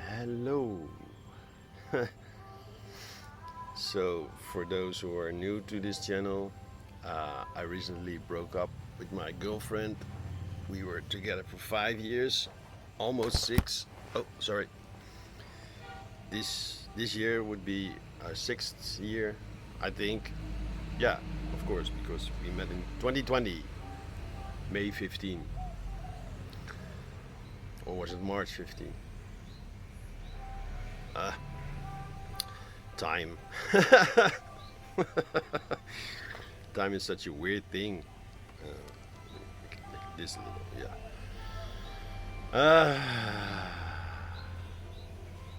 Hello. So, for those who are new to this channel, I recently broke up with my girlfriend. We were together for 5 years, almost six. Oh, sorry. This year would be our sixth year, I think. Yeah, of course, because we met in 2020, May 15, or was it March 15? Uh, Time. Time is such a weird thing. Uh, this little, yeah.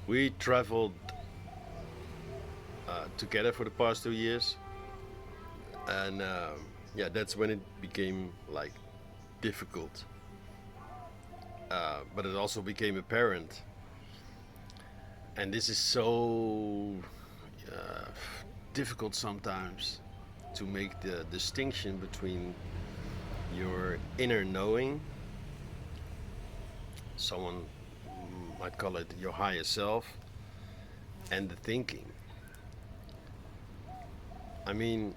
We traveled together for the past 2 years, and yeah, that's when it became like difficult. But it also became apparent, and this is so uh, difficult sometimes to make the distinction between your inner knowing, someone might call it your higher self, and the thinking. I mean,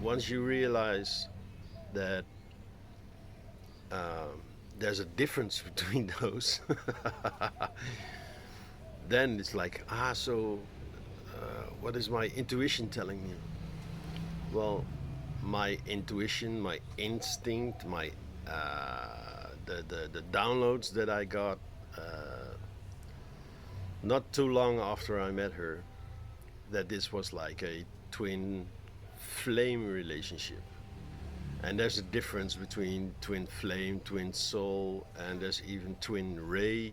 once you realize that there's a difference between those, then it's like, so what is my intuition telling me? Well, my intuition, my instinct, my the downloads that I got not too long after I met her, that this was like a twin flame relationship. And there's a difference between twin flame, twin soul, and there's even twin ray.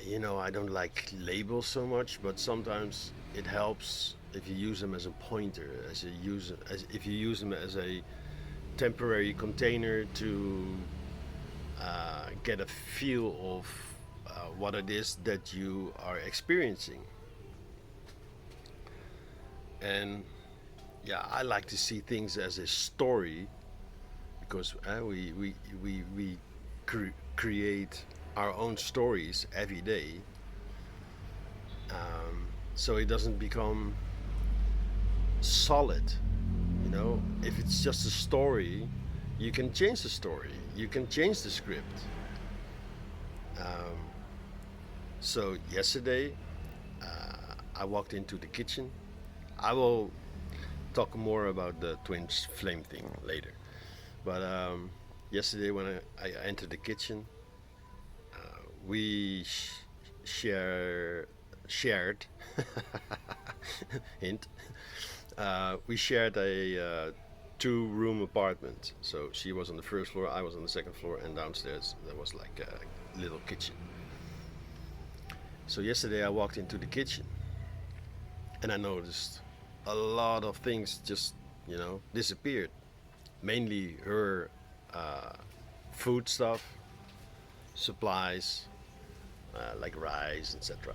I don't like labels so much, but sometimes it helps if you use them as a pointer, as if you use them as a temporary container to get a feel of what it is that you are experiencing. And yeah, I like to see things as a story because we create our own stories every day. So it doesn't become solid. If it's just a story, you can change the story, you can change the script. Um, so yesterday, I walked into the kitchen. I will talk more about the twin flame thing later. But yesterday, when I entered the kitchen, we shared hint. We shared a two-room apartment. So she was on the first floor, I was on the second floor, and downstairs there was like a little kitchen. So yesterday I walked into the kitchen, and I noticed a lot of things just disappeared. Mainly her food stuff, supplies, like rice, etc.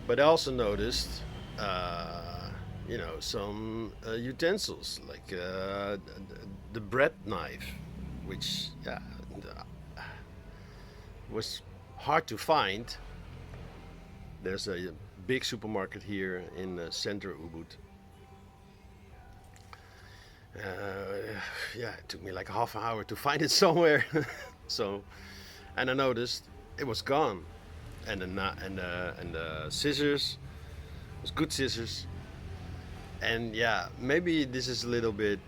But I also noticed, some utensils like the bread knife, which was hard to find. There's a big supermarket here in center Ubud. It took me like half an hour to find it somewhere. So, and I noticed it was gone, and the scissors was good scissors. And yeah, maybe this is a little bit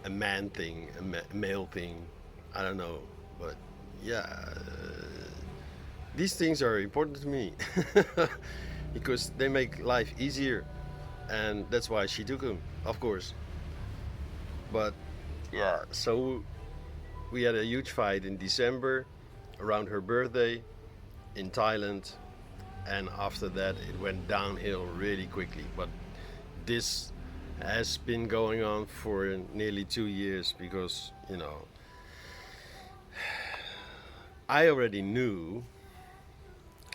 a man thing, a male thing. I don't know, but yeah, these things are important to me because they make life easier, and that's why she took them, of course. But yeah, so we had a huge fight in December around her birthday in Thailand, and after that it went downhill really quickly. But this has been going on for nearly 2 years because I already knew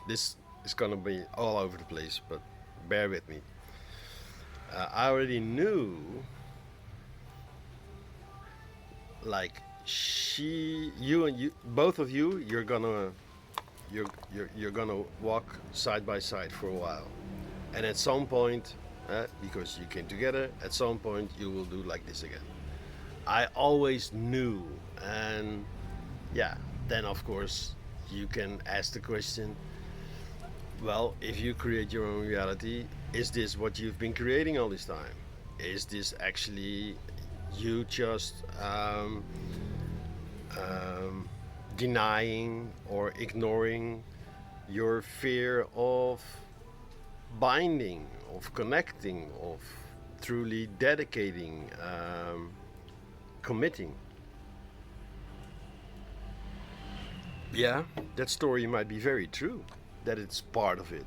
this is gonna be all over the place, but bear with me. I already knew like you and you, both of you, you're gonna walk side by side for a while, and at some point, because you came together, at some point you will do like this again. I always knew, and yeah, then of course you can ask the question, well, if you create your own reality, is this what you've been creating all this time? Is this actually you just um, denying or ignoring your fear of binding, of connecting, of truly dedicating, committing? Yeah, that story might be very true, that it's part of it,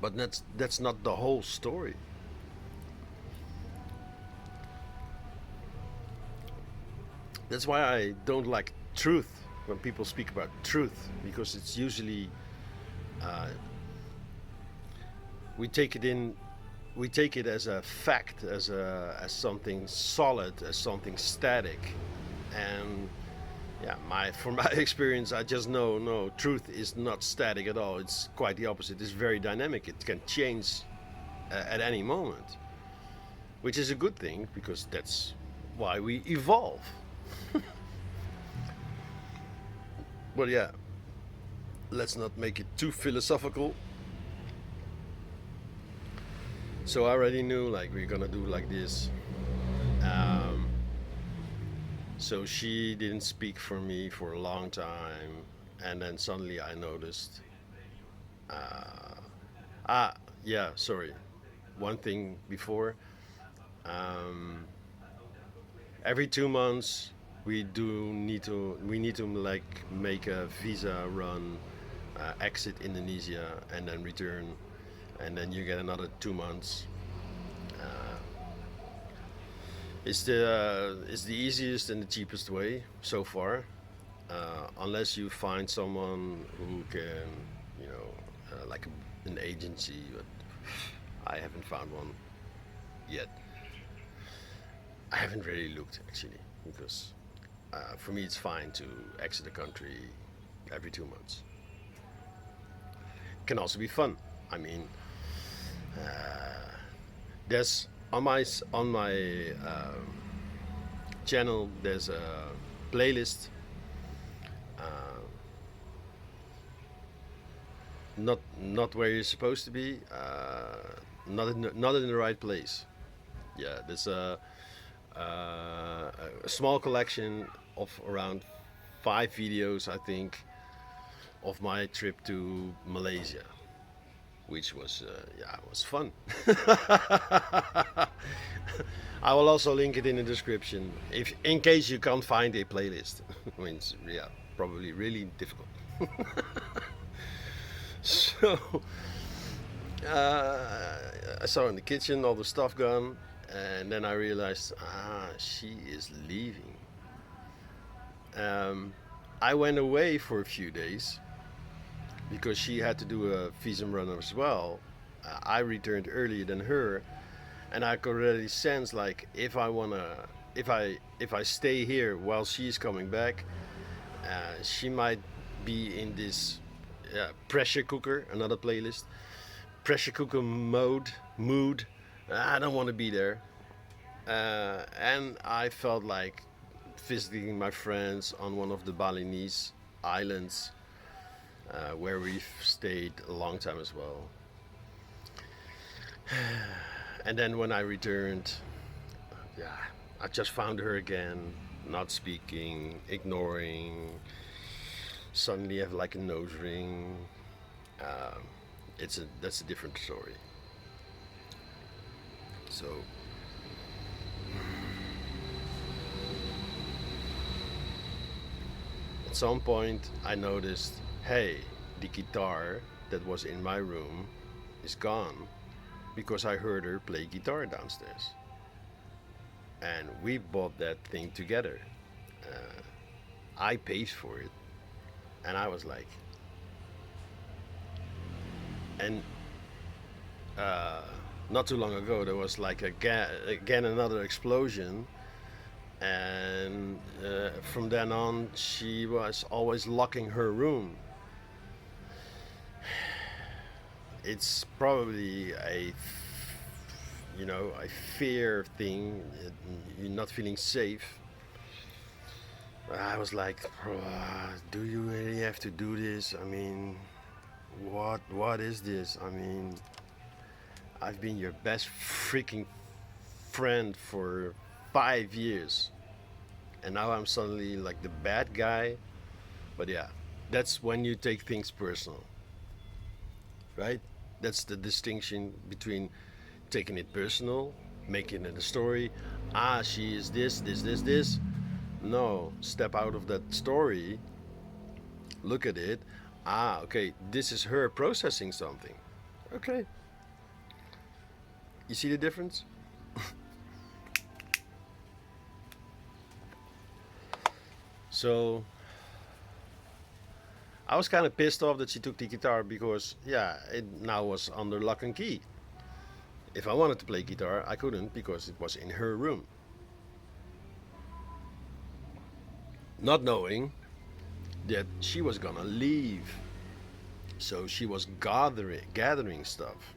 but that's not the whole story. That's why I don't like truth when people speak about truth, because it's usually uh, we take it in we take it as a fact, as something solid, as something static, and yeah, my from my experience, I just know no, truth is not static at all. It's quite the opposite. It's very dynamic. It can change at any moment, which is a good thing because that's why we evolve. But yeah, let's not make it too philosophical. So I already knew like we're gonna do like this. Um, so she didn't speak for me for a long time, and then suddenly I noticed. Uh, ah, yeah, sorry. One thing before. Um, every 2 months we need to like make a visa run, exit Indonesia, and then return, and then you get another 2 months. Uh, it's the easiest and the cheapest way so far, unless you find someone who can, you know, like an agency, but I haven't found one yet. I haven't really looked actually because for me it's fine to exit the country every 2 months. Can also be fun. I mean, there's on my channel there's a playlist, uh, not where you're supposed to be, not in the right place. Yeah, there's a small collection of around 5 videos, I think, of my trip to Malaysia, which was yeah, it was fun. I will also link it in the description if in case you can't find a playlist. I mean, it's, yeah, probably really difficult. So I saw in the kitchen all the stuff gone, and then I realized, she is leaving. Um, I went away for a few days because she had to do a visum run as well. I returned earlier than her, and I could already sense like if I stay here while she's coming back, she might be in this pressure cooker, another playlist, pressure cooker mood. I don't want to be there, and I felt like visiting my friends on one of the Balinese islands, where we've stayed a long time as well. And then when I returned, yeah, I just found her again, not speaking, ignoring. Suddenly, have like a nose ring. Um, that's a different story. So at some point, I noticed, hey, the guitar that was in my room is gone because I heard her play guitar downstairs. And we bought that thing together. Uh, I paid for it, and I was like, and uh, not too long ago there was like again another explosion, and from then on, she was always locking her room. It's probably a fear thing. You're not feeling safe. I was like, do you really have to do this? I mean, what is this? I mean, I've been your best freaking friend for 5 years, and now I'm suddenly like the bad guy. But yeah, that's when you take things personal, right? That's the distinction between taking it personal, making it a story. Ah, she is this, this, this, this. No, step out of that story, look at it. Ah, okay, this is her processing something. Okay, you see the difference? So I was kind of pissed off that she took the guitar because, yeah, it now was under lock and key. If I wanted to play guitar, I couldn't because it was in her room. Not knowing that she was gonna leave. So she was gathering stuff.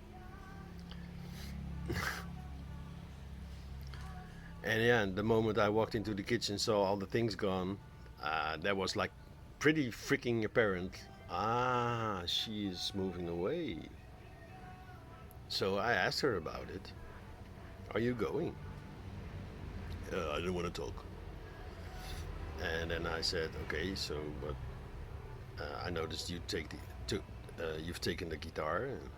And yeah, the moment I walked into the kitchen, saw all the things gone, that was like pretty freaking apparent. Ah, she is moving away. So I asked her about it. Are you going? I didn't want to talk. And then I said, okay, so but I noticed you've taken the guitar. And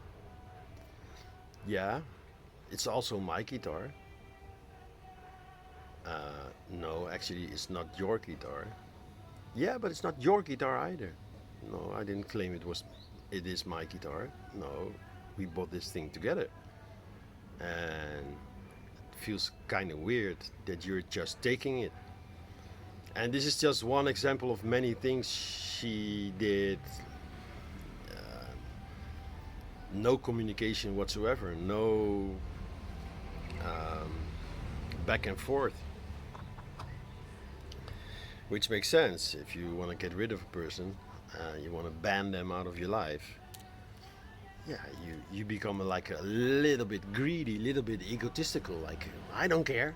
yeah, it's also my guitar. No, actually, it's not your guitar. Yeah, but it's not your guitar either. No, I didn't claim it was. It is my guitar. No, we bought this thing together, and it feels kind of weird that you're just taking it. And this is just one example of many things she did. No communication whatsoever. No um, back and forth. Which makes sense. If you want to get rid of a person, you want to ban them out of your life. Yeah, you become like a little bit greedy, little bit egotistical. Like, I don't care.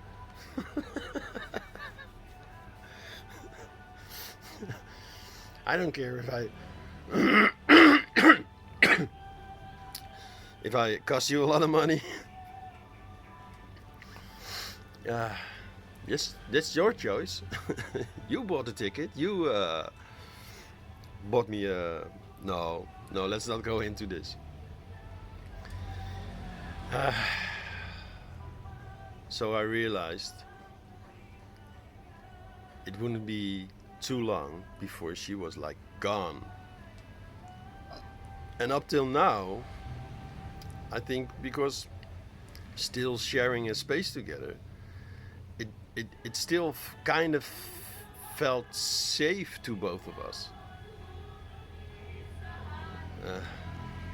I don't care if I cost you a lot of money. uh, yes, that's your choice. You bought the ticket. You bought me a. No, no, let's not go into this. So I realized it wouldn't be too long before she was like gone. And up till now, I think because still sharing a space together, it still kind of felt safe to both of us.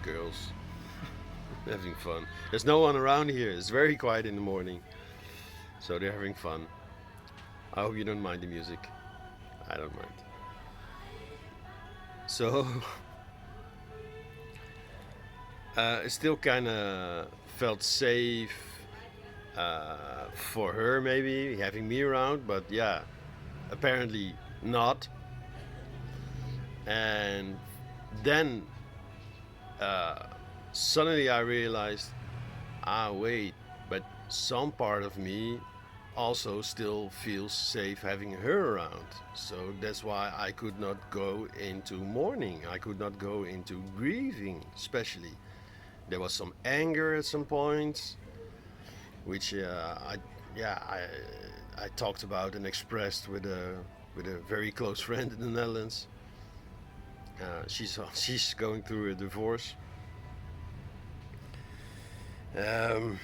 Girls having fun. There's no one around here. It's very quiet in the morning, so they're having fun. I hope you don't mind the music. I don't mind. So it still kind of felt safe for her, maybe having me around, but yeah, apparently not. And then suddenly I realized, wait, but some part of me also still feels safe having her around. So that's why I could not go into mourning. I could not go into grieving, especially. There was some anger at some points, which I talked about and expressed with a very close friend in the Netherlands. She's going through a divorce. Um,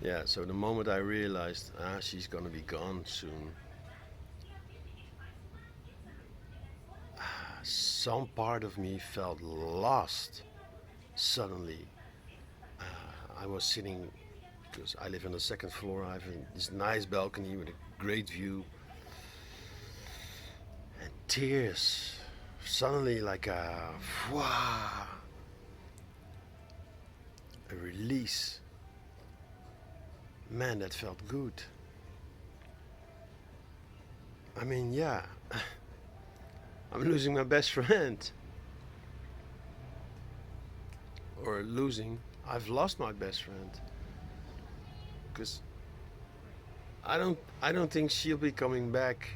yeah, so the moment I realized she's gonna be gone soon, some part of me felt lost. Suddenly, I was sitting because I live on the second floor. I have this nice balcony with a great view, and tears. Suddenly, like wow, a release. Man, that felt good. I mean, yeah, I'm losing my best friend, or losing. I've lost my best friend because I don't think she'll be coming back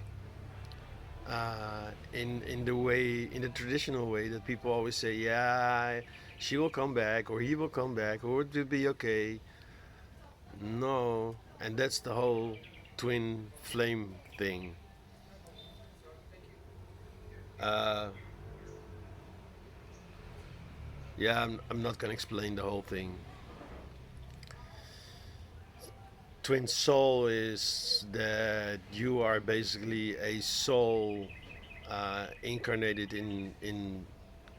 in the traditional way that people always say, yeah, she will come back or he will come back or it will be okay. No, and that's the whole twin flame thing. Uh, yeah, I'm not gonna explain the whole thing. Twin soul is that you are basically a soul incarnated in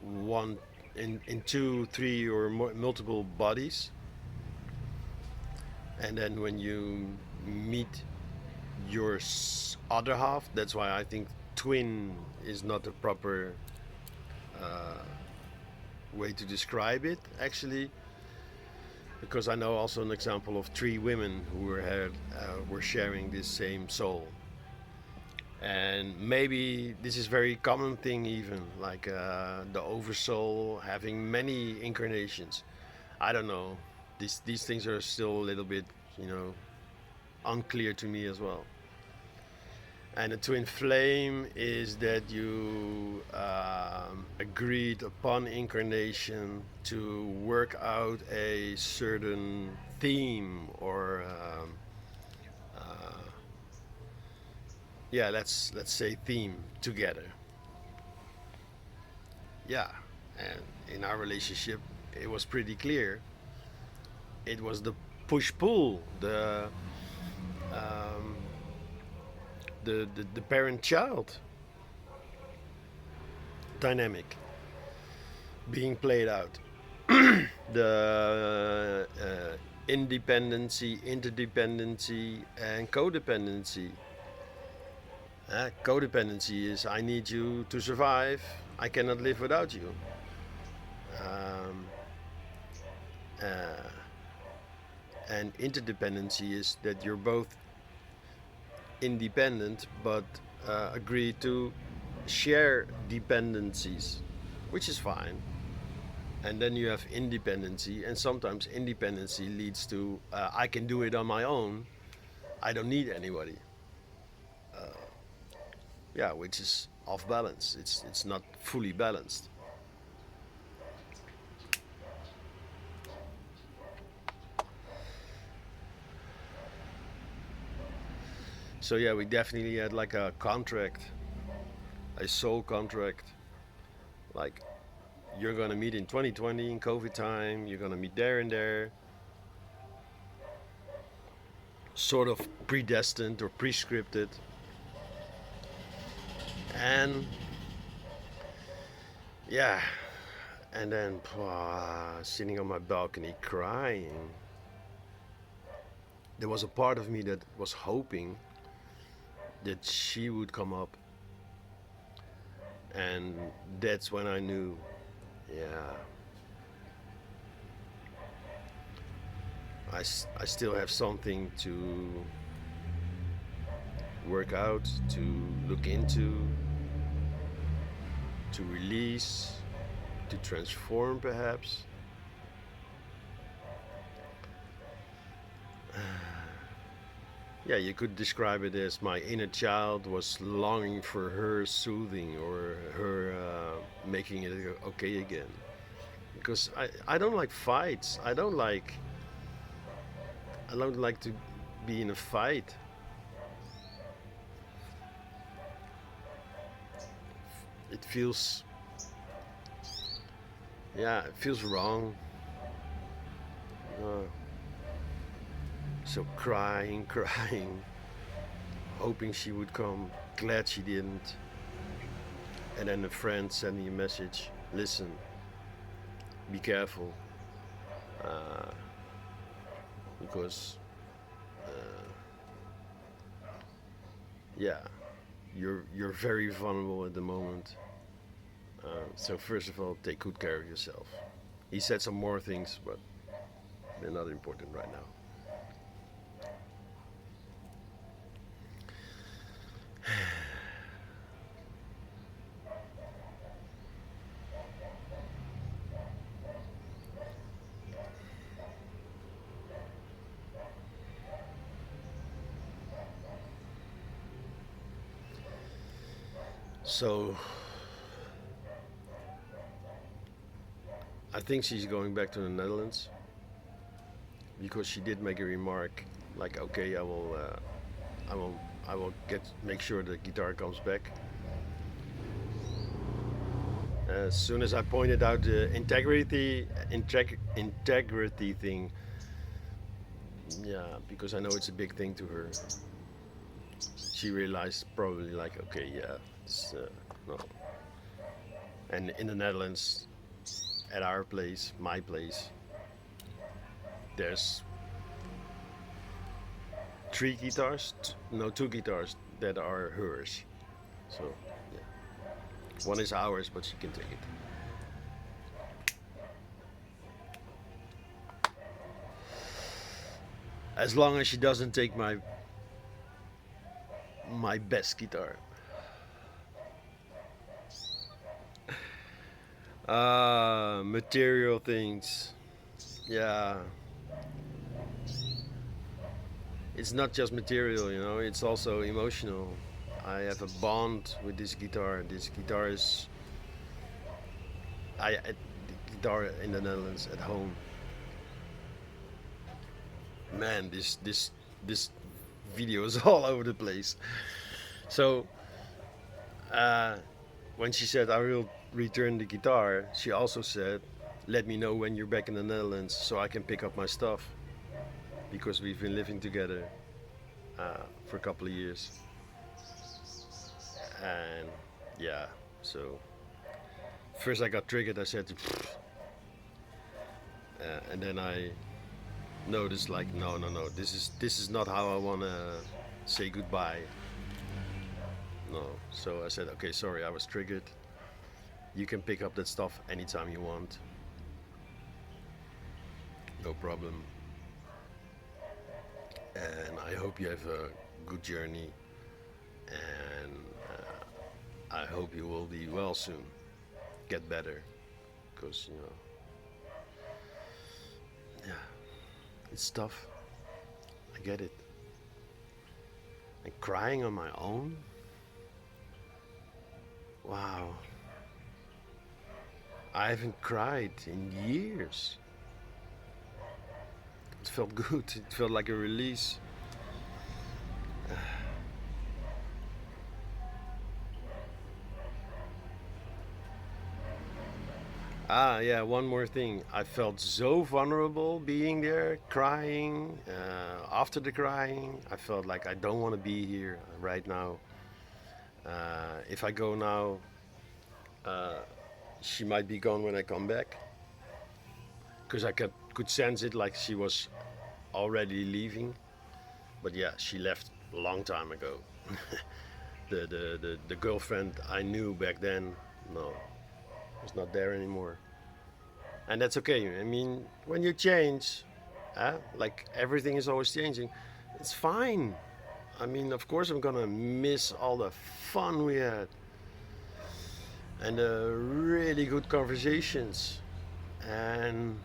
one in two, three, or multiple bodies, and then when you meet your other half, that's why I think twin is not a proper uh, way to describe it, actually, because I know also an example of three women who were sharing this same soul. And maybe this is very common thing, even like the oversoul having many incarnations. I don't know. These things are still a little bit, you know, unclear to me as well. And a twin flame is that you agreed upon incarnation to work out a certain theme or uh, yeah, let's say theme together. Yeah, and in our relationship, it was pretty clear. It was the push pull, um, the parent child dynamic being played out. The independency, interdependency, and codependency. Codependency is I need you to survive. I cannot live without you. Um, uh, and interdependency is that you're both independent but agree to share dependencies, which is fine. And then you have independency, and sometimes independency leads to I can do it on my own. I don't need anybody. Yeah, which is off balance. It's not fully balanced. So yeah, we definitely had like a contract, a soul contract. Like you're gonna meet in 2020 in COVID time. You're gonna meet there and there. Sort of predestined or prescripted. And yeah, and then sitting on my balcony crying. There was a part of me that was hoping that she would come up, and that's when I knew, yeah, I still have something to work out, to look into, to release, to transform perhaps. Yeah, you could describe it as my inner child was longing for her soothing or her making it okay again. Because I don't like fights. I don't like to be in a fight. It feels, yeah, it feels wrong. Uh, so crying, crying, hoping she would come. Glad she didn't. And then a friend sent me a message. Listen, be careful, uh, because yeah, you're very vulnerable at the moment. So first of all, take good care of yourself. He said some more things, but they're not important right now. So I think she's going back to the Netherlands because she did make a remark like, "Okay, I will, I will make sure the guitar comes back." As soon as I pointed out the integrity thing, yeah, because I know it's a big thing to her. She realized probably like, okay, yeah, it's, no. And in the Netherlands, at our place, my place, there's three guitars, no, two guitars that are hers. So yeah, one is ours, but she can take it. As long as she doesn't take my best guitar. Material things. Yeah, it's not just material, you know. It's also emotional. I have a bond with this guitar. This guitar is I the guitar in the Netherlands at home. Man, this video is all over the place. So uh, when she said I will return the guitar, she also said, "Let me know when you're back in the Netherlands so I can pick up my stuff because we've been living together for a couple of years." And yeah, so first I got triggered. I said, and then I noticed like, no, no, no. This is not how I wanna say goodbye. No. So I said, okay, sorry, I was triggered. You can pick up that stuff anytime you want. No problem. And I hope you have a good journey. And I hope you will be well soon. Get better. Because, yeah, it's tough. I get it. And crying on my own? Wow. I haven't cried in years. It felt good. It felt like a release. Yeah, one more thing. I felt so vulnerable being there, crying. After the crying, I felt like I don't want to be here right now. If I go now, uh, she might be gone when I come back. Because I could sense it like she was already leaving. But yeah, she left a long time ago. The girlfriend I knew back then, no, was not there anymore. And that's okay. I mean, when you change, like everything is always changing, it's fine. I mean, of course, I'm gonna miss all the fun we had and the really good conversations. And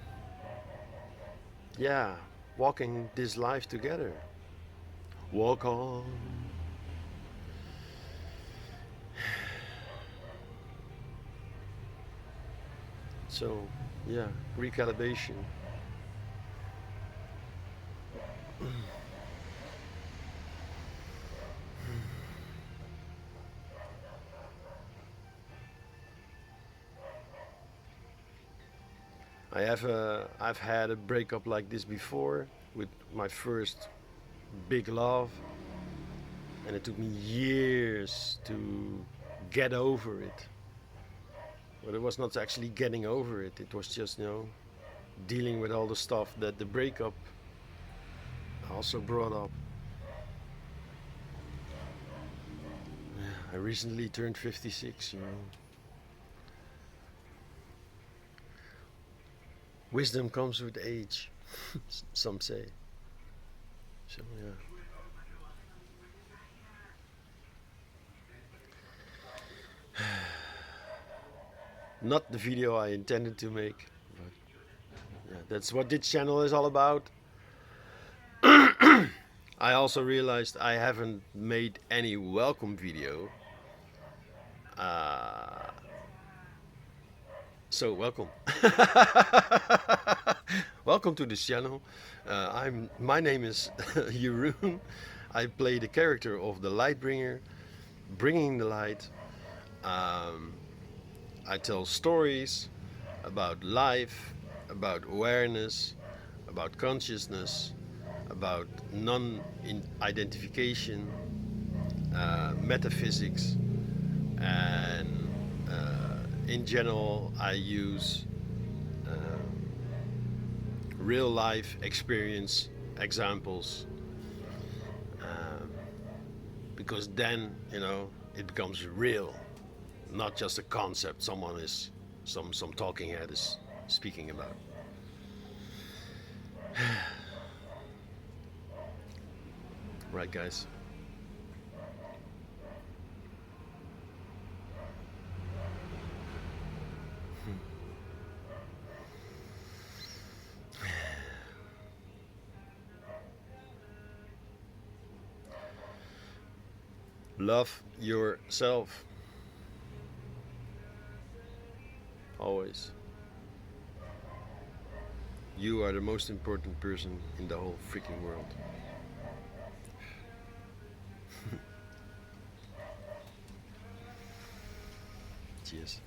yeah, walking this life together. Walk on. So, yeah, recalibration. I've had a breakup like this before with my first big love, and it took me years to get over it. But it was not actually getting over it. It was just, dealing with all the stuff that the breakup also brought up. I recently turned 56. Wisdom comes with age, some say. So, yeah. Not the video I intended to make, but yeah, that's what this channel is all about. I also realized I haven't made any welcome video. So welcome. Welcome to this channel. My name is Jeroen. I play the character of the light bringer, bringing the light. I tell stories about life, about awareness, about consciousness, about non-identification, metaphysics, and in general I use real life experience examples, because then it becomes real, not just a concept someone is some talking head is speaking about. Right, guys? Love yourself. Always. You are the most important person in the whole freaking world. Cheers.